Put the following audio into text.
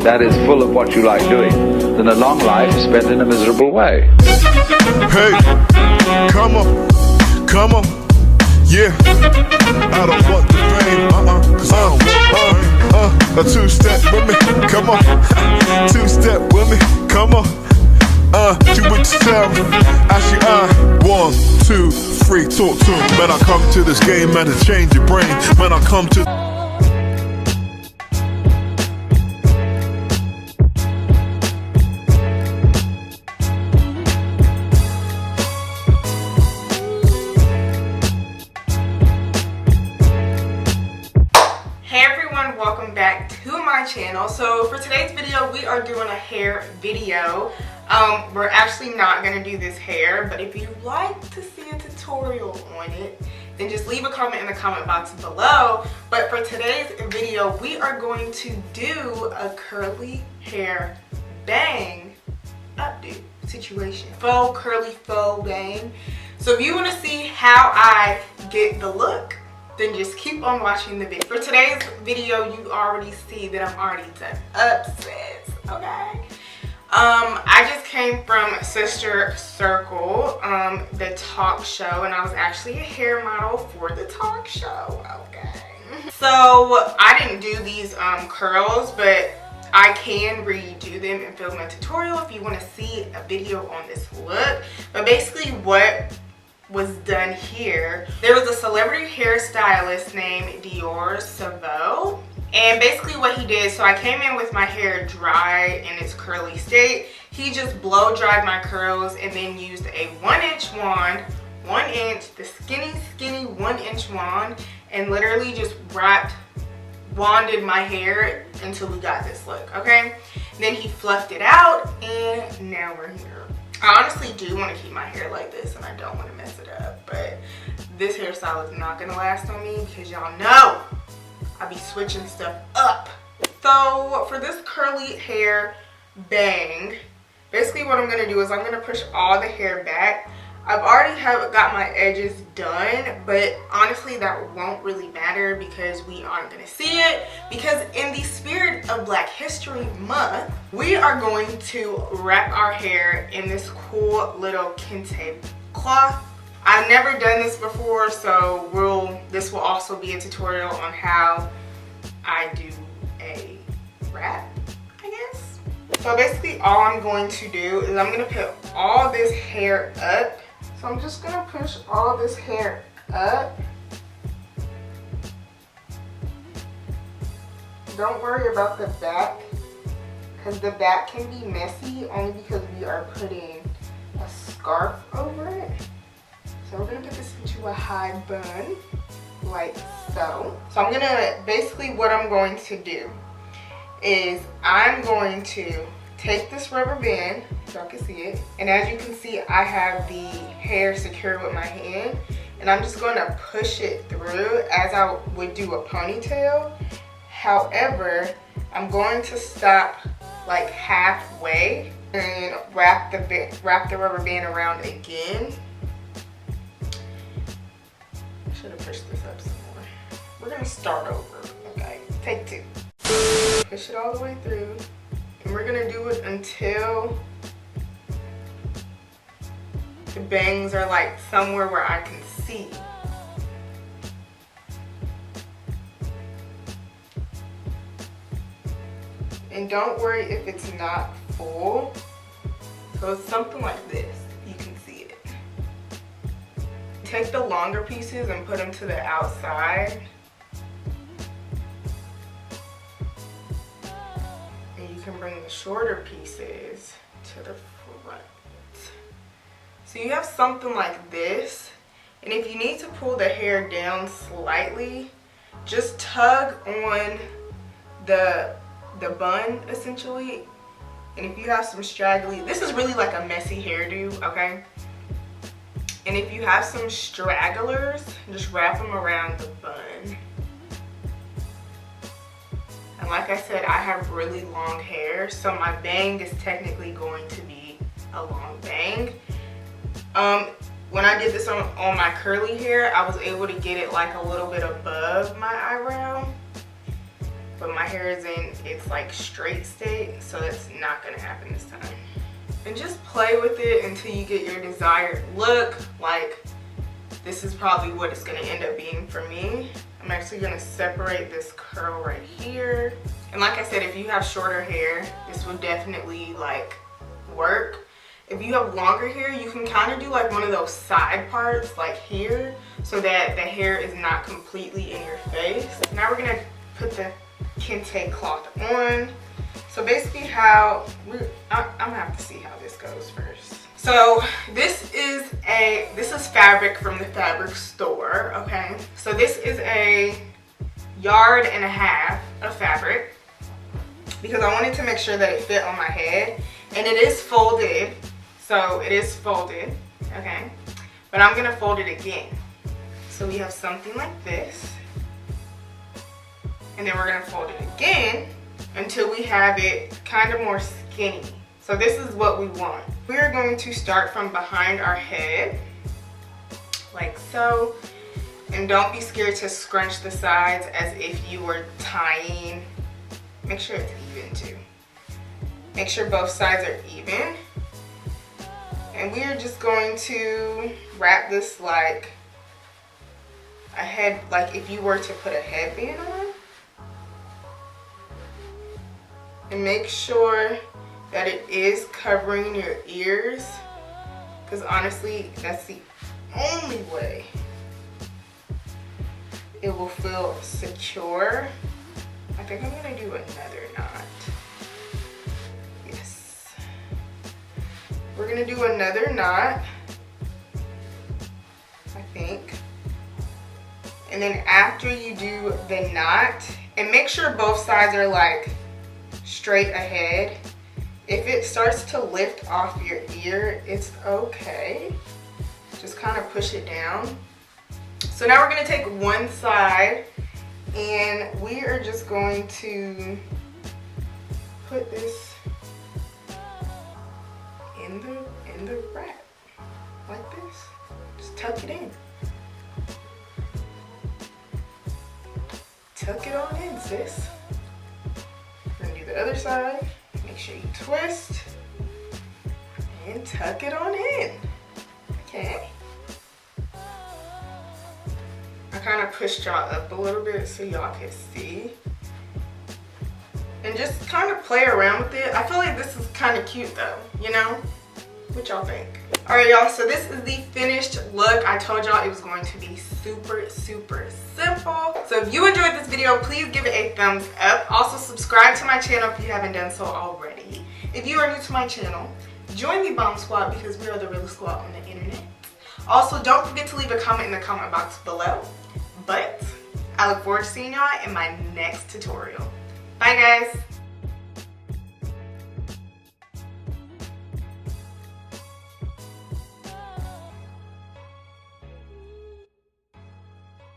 that is full of what you like doing than a long life spent in a miserable way. Hey, come on, yeah. I don't want the fame, cause I don't want a two-step with me, come on. Two-step with me, come on. You would tell me, actually 1, 2, 3, talk to me. Man, I come to this game, man, to change your brain. Man, I come to... Hey everyone, welcome back to my channel. So for today's video, we are doing a hair video. We're actually not going to do this hair, but if you'd like to see a tutorial on it, then just leave a comment in the comment box below. But for today's video, we are going to do a curly hair bang updo situation. Faux curly faux bang. So if you want to see how I get the look, then just keep on watching the video. For today's video, you already see that I'm already done upstairs, okay? I just came from Sister Circle, the talk show, and I was actually a hair model for the talk show, okay? So I didn't do these curls, but I can redo them and film a tutorial if you want to see a video on this look. But basically what was done here, there was a celebrity hairstylist named Faux, and basically what he did, so I came in with my hair dry in its curly state. He just blow dried my curls and then used a 1-inch wand, 1 inch, the skinny 1-inch wand, and literally just wanded my hair until we got this look, okay? Then he fluffed it out, and now we're here. I honestly do want to keep my hair like this, and I don't want to mess it up, but this hairstyle is not going to last on me because y'all know I be switching stuff up. So for this curly hair bang, basically what I'm going to do is I'm going to push all the hair back. I've already got my edges done, but honestly that won't really matter because we aren't going to see it, because in the spirit of Black History Month, we are going to wrap our hair in this cool little kente cloth. I've never done this before, so this will also be a tutorial on how I do a wrap, I guess. So basically all I'm going to do is I'm going to put all this hair up. So I'm just going to push all this hair up. Don't worry about the back, because the back can be messy only because we are putting a scarf over it. So we're going to put this into a high bun, like so. So I'm going to, basically what I'm going to do is I'm going to take this rubber band, so y'all can see it, and as you can see, I have the hair secured with my hand, and I'm just going to push it through as I would do a ponytail. However, I'm going to stop like halfway and wrap the rubber band around again. I should have pushed this up some more. We're gonna start over, okay? Take 2. Push it all the way through. And we're gonna do it until the bangs are like somewhere where I can see. And don't worry if it's not full. So it's something like this, you can see it. Take the longer pieces and put them to the outside. You can bring the shorter pieces to the front. So you have something like this, and if you need to pull the hair down slightly, just tug on the bun essentially. And if you have some straggly, this is really like a messy hairdo, okay? And if you have some stragglers, just wrap them around the bun. And like I said, I have really long hair, so my bang is technically going to be a long bang. When I did this on my curly hair, I was able to get it like a little bit above my eyebrow. but my hair is in its like straight state, so that's not gonna happen this time. And just play with it until you get your desired look. Like, this is probably what it's gonna end up being for me. I'm actually gonna separate this curl right here. And like I said, if you have shorter hair, this will definitely like work. If you have longer hair, you can kind of do like one of those side parts like here, so that the hair is not completely in your face. Now we're gonna put the kente cloth on. So basically I'm gonna have to see how this goes first. So this is fabric from the fabric store, okay? So this is a 1.5 yards of fabric, because I wanted to make sure that it fit on my head. And it is folded, so it is folded, okay? But I'm gonna fold it again. So we have something like this. And then we're gonna fold it again until we have it kind of more skinny. So this is what we want. We're going to start from behind our head, like so. And don't be scared to scrunch the sides as if you were tying. Make sure it's even too. Make sure both sides are even. And we are just going to wrap this like a head, like if you were to put a headband on. And make sure that it is covering your ears, because honestly, that's the only way it will feel secure. I think I'm gonna do another knot. Yes. We're gonna do another knot, I think. And then after you do the knot, and make sure both sides are like straight ahead. If it starts to lift off your ear, it's okay. Just kind of push it down. So now we're gonna take one side and we are just going to put this in the wrap, like this. Just tuck it in. Tuck it on in, sis. We're gonna do the other side. Make sure you twist and tuck it on in. Okay. I kind of pushed y'all up a little bit so y'all can see. And just kind of play around with it. I feel like this is kind of cute though, you know? What y'all think? Alright y'all, so this is the finished look. I told y'all it was going to be super, super simple. So if you enjoyed this video, please give it a thumbs up. Also subscribe to my channel if you haven't done so already. If you are new to my channel, join the B.O.M.B Squad, because we are the realest squad on the internet. Also, don't forget to leave a comment in the comment box below. But I look forward to seeing y'all in my next tutorial. Bye guys.